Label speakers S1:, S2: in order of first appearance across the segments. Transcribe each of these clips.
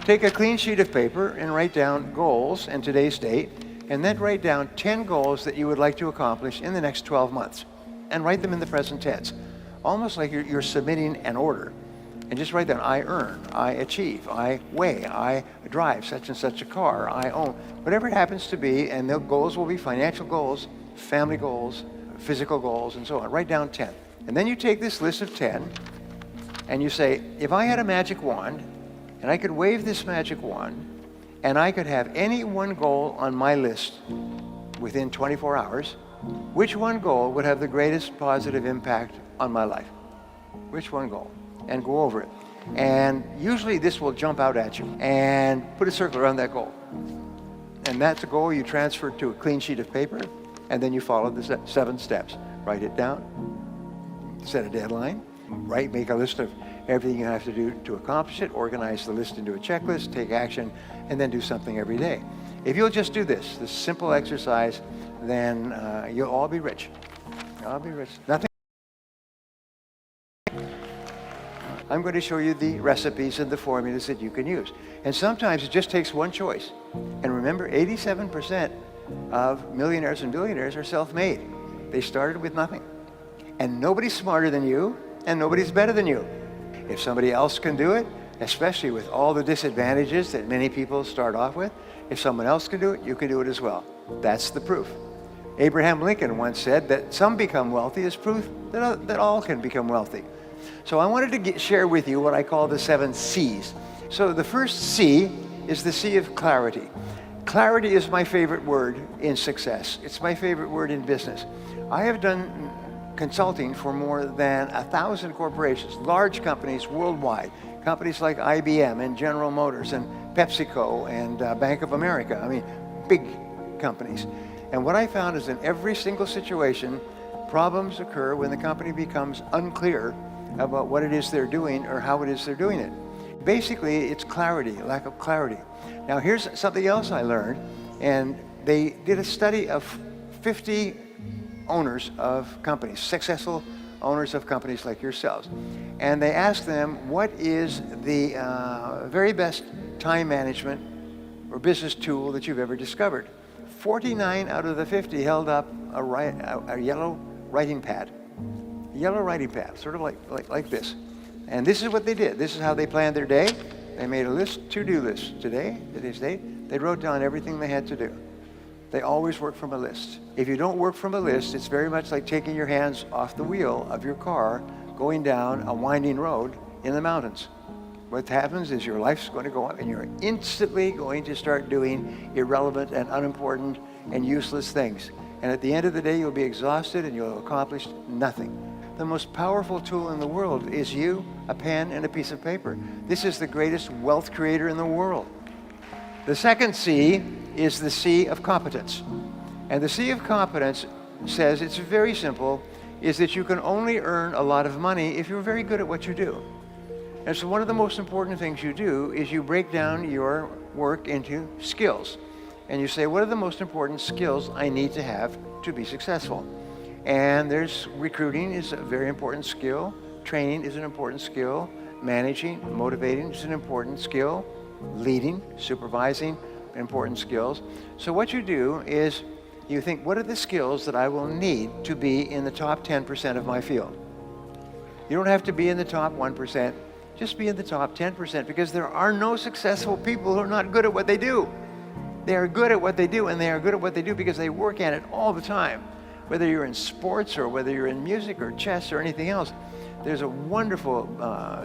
S1: Take a clean sheet of paper and write down goals in today's date, and then write down 10 goals that you would like to accomplish in the next 12 months. And write them in the present tense, almost like you're submitting an order. And just write down, I earn, I achieve, I weigh, I drive such and such a car, I own, whatever it happens to be, and the goals will be financial goals, family goals, physical goals, and so on. Write down 10. And then you take this list of 10, and you say, if I had a magic wand, and I could wave this magic wand, and I could have any one goal on my list within 24 hours, which one goal would have the greatest positive impact on my life? Which one goal? And go over it. And usually this will jump out at you. And put a circle around that goal. And that's a goal you transfer to a clean sheet of paper, and then you follow the 7 steps. Write it down, set a deadline, make a list of everything you have to do to accomplish it, organize the list into a checklist, take action, and then do something every day. If you'll just do this simple exercise, then you'll all be rich. I'll be rich. Nothing. I'm going to show you the recipes and the formulas that you can use. And sometimes it just takes one choice. And remember, 87% of millionaires and billionaires are self-made. They started with nothing. And nobody's smarter than you, and nobody's better than you. If somebody else can do it, especially with all the disadvantages that many people start off with, if someone else can do it, you can do it as well. That's the proof. Abraham Lincoln once said that some become wealthy is proof that all can become wealthy. So I wanted to share with you what I call the 7 C's. So the first C is the C of clarity. Clarity is my favorite word in success. It's my favorite word in business. I have done consulting for more than 1,000 corporations, large companies worldwide, companies like IBM and General Motors and PepsiCo and Bank of America. I mean, big companies. And what I found is in every single situation, problems occur when the company becomes unclear about what it is they're doing or how it is they're doing it. Basically, it's clarity, lack of clarity. Now, here's something else I learned, and they did a study of 50 owners of companies, successful owners of companies like yourselves. And they asked them, what is the very best time management or business tool that you've ever discovered? 49 out of the 50 held up a yellow writing pad. Yellow writing pad, sort of like this. And this is what they did. This is how they planned their day. They made a list, to-do list. Today's date, they wrote down everything they had to do. They always work from a list. If you don't work from a list, it's very much like taking your hands off the wheel of your car, going down a winding road in the mountains. What happens is your life's going to go up and you're instantly going to start doing irrelevant and unimportant and useless things. And at the end of the day, you'll be exhausted and you'll have accomplished nothing. The most powerful tool in the world is you, a pen, and a piece of paper. This is the greatest wealth creator in the world. The second C is the C of competence. And the C of competence says, it's very simple, is that you can only earn a lot of money if you're very good at what you do. And so one of the most important things you do is you break down your work into skills. And you say, what are the most important skills I need to have to be successful? And there's recruiting is a very important skill. Training is an important skill. Managing, motivating is an important skill. Leading, supervising, important skills. So what you do is you think, what are the skills that I will need to be in the top 10% of my field? You don't have to be in the top 1%. Just be in the top 10%, because there are no successful people who are not good at what they do. They are good at what they do, and they are good at what they do because they work at it all the time. Whether you're in sports or whether you're in music or chess or anything else, there's a wonderful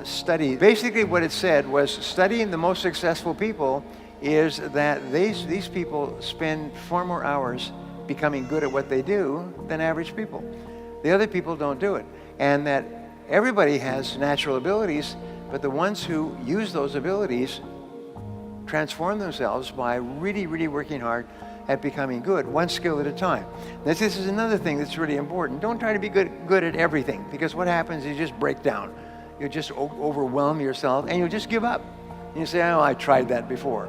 S1: study. Basically what it said was studying the most successful people is that these people spend far more hours becoming good at what they do than average people. The other people don't do it. And that everybody has natural abilities, but the ones who use those abilities transform themselves by really, really working hard at becoming good, one skill at a time. This is another thing that's really important. Don't try to be good at everything, because what happens is you just break down. You just overwhelm yourself and you just give up. And you say, oh, I tried that before.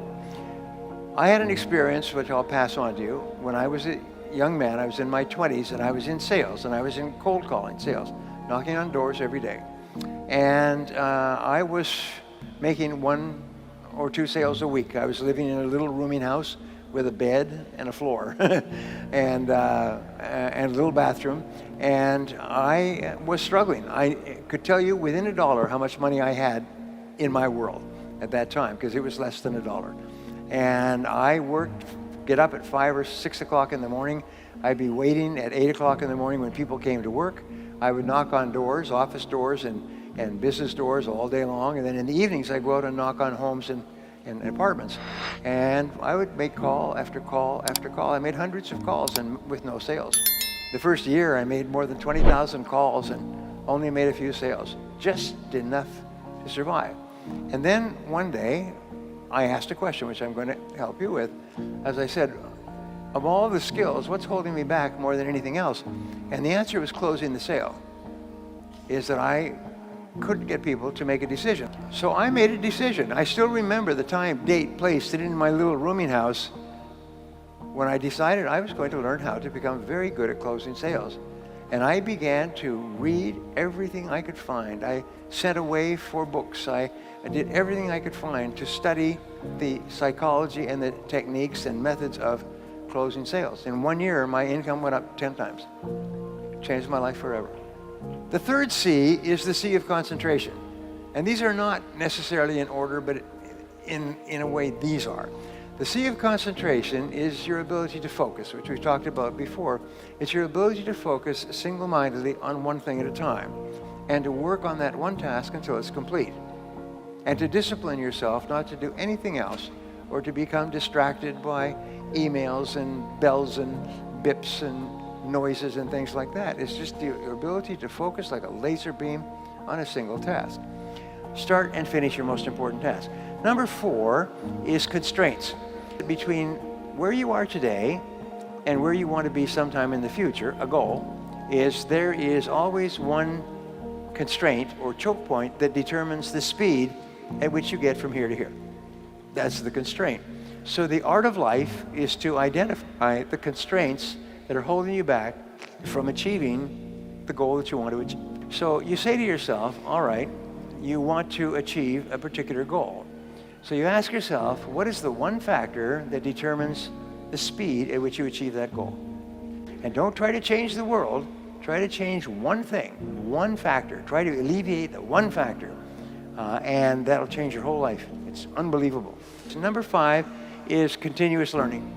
S1: I had an experience, which I'll pass on to you. When I was a young man, I was in my 20s, and I was in sales, and I was in cold calling sales, knocking on doors every day. And I was making one or 2 sales a week. I was living in a little rooming house with a bed and a floor and a little bathroom. And I was struggling. I could tell you within $1 how much money I had in my world at that time, because it was less than $1. And I worked, get up at 5 or 6 o'clock in the morning. I'd be waiting at 8 o'clock in the morning when people came to work. I would knock on doors, office doors and business doors all day long. And then in the evenings, I'd go out and knock on homes and apartments. And I would make call after call after call. I made hundreds of calls and with no sales. The first year, I made more than 20,000 calls and only made a few sales. Just enough to survive. And then one day, I asked a question, which I'm going to help you with. As I said, of all the skills, what's holding me back more than anything else? And the answer was closing the sale. Is that I couldn't get people to make a decision. So I made a decision. I still remember the time, date, place, sitting in my little rooming house when I decided I was going to learn how to become very good at closing sales. And I began to read everything I could find. I sent away 4 books. I did everything I could find to study the psychology and the techniques and methods of closing sales. In 1 year, my income went up 10 times. Changed my life forever. The third C is the C of concentration. And these are not necessarily in order, but in a way these are. The C of concentration is your ability to focus, which we've talked about before. It's your ability to focus single-mindedly on one thing at a time and to work on that one task until it's complete. And to discipline yourself not to do anything else or to become distracted by emails and bells and bips and noises and things like that. It's just your ability to focus like a laser beam on a single task. Start and finish your most important task. Number 4 is constraints. Between where you are today and where you want to be sometime in the future, a goal, is there is always one constraint or choke point that determines the speed at which you get from here to here. That's the constraint. So the art of life is to identify the constraints that are holding you back from achieving the goal that you want to achieve. So you say to yourself, all right, you want to achieve a particular goal. So you ask yourself, what is the one factor that determines the speed at which you achieve that goal? And don't try to change the world. Try to change one thing, one factor. Try to alleviate the one factor, and that'll change your whole life. It's unbelievable. So number 5 is continuous learning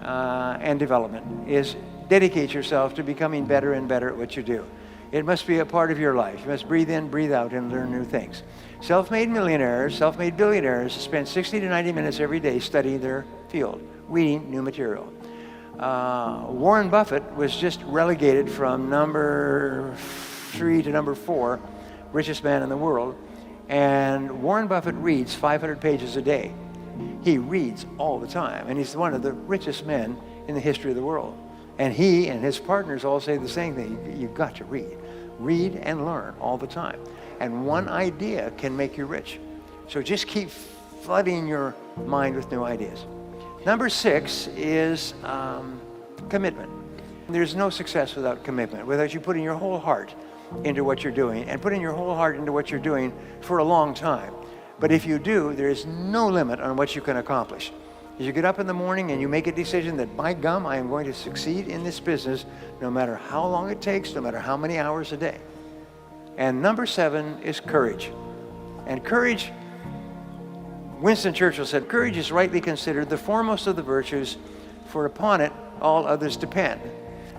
S1: and development, is dedicate yourself to becoming better and better at what you do. It must be a part of your life. You must breathe in, breathe out, and learn new things. Self-made millionaires, self-made billionaires spend 60 to 90 minutes every day studying their field, reading new material. Warren Buffett was just relegated from number 3 to number 4, richest man in the world. And Warren Buffett reads 500 pages a day. He reads all the time, and he's one of the richest men in the history of the world. And he and his partners all say the same thing. You've got to read. Read and learn all the time. And one idea can make you rich. So just keep flooding your mind with new ideas. Number 6 is commitment. There's no success without commitment, without you putting your whole heart into what you're doing and putting your whole heart into what you're doing for a long time. But if you do, there is no limit on what you can accomplish. As you get up in the morning and you make a decision that, by gum, I am going to succeed in this business no matter how long it takes, no matter how many hours a day. And number 7 is courage. And courage, Winston Churchill said, courage is rightly considered the foremost of the virtues, for upon it all others depend.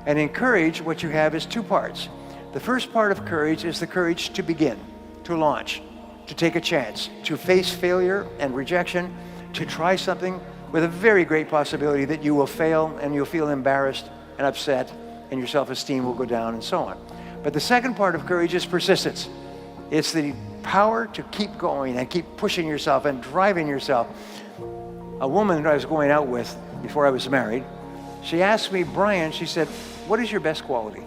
S1: And in courage, what you have is 2 parts. The first part of courage is the courage to begin, to launch, to take a chance, to face failure and rejection, to try something with a very great possibility that you will fail and you'll feel embarrassed and upset and your self-esteem will go down and so on. But the second part of courage is persistence. It's the power to keep going and keep pushing yourself and driving yourself. A woman that I was going out with before I was married, she asked me, Brian, she said, what is your best quality?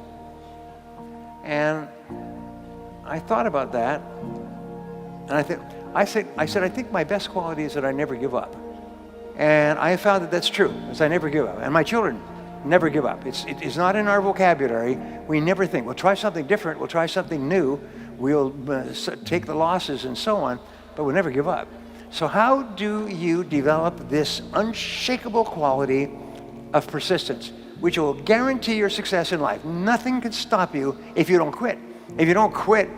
S1: And I thought about that, and I said, I think my best quality is that I never give up. And I found that that's true, because I never give up. And my children never give up. It is not in our vocabulary. We never think, we'll try something different, we'll try something new, we'll take the losses and so on, but we'll never give up. So how do you develop this unshakable quality of persistence, which will guarantee your success in life? Nothing can stop you if you don't quit. If you don't quit,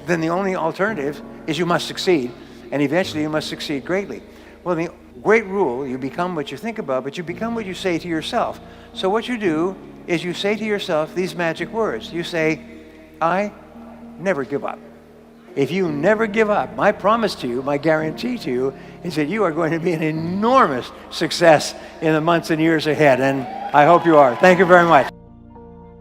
S1: then the only alternative is you must succeed, and eventually you must succeed greatly. Well, the great rule, you become what you think about, but you become what you say to yourself. So what you do is you say to yourself these magic words. You say, I never give up. If you never give up, my promise to you, my guarantee to you, is that you are going to be an enormous success in the months and years ahead. And I hope you are. Thank you very much.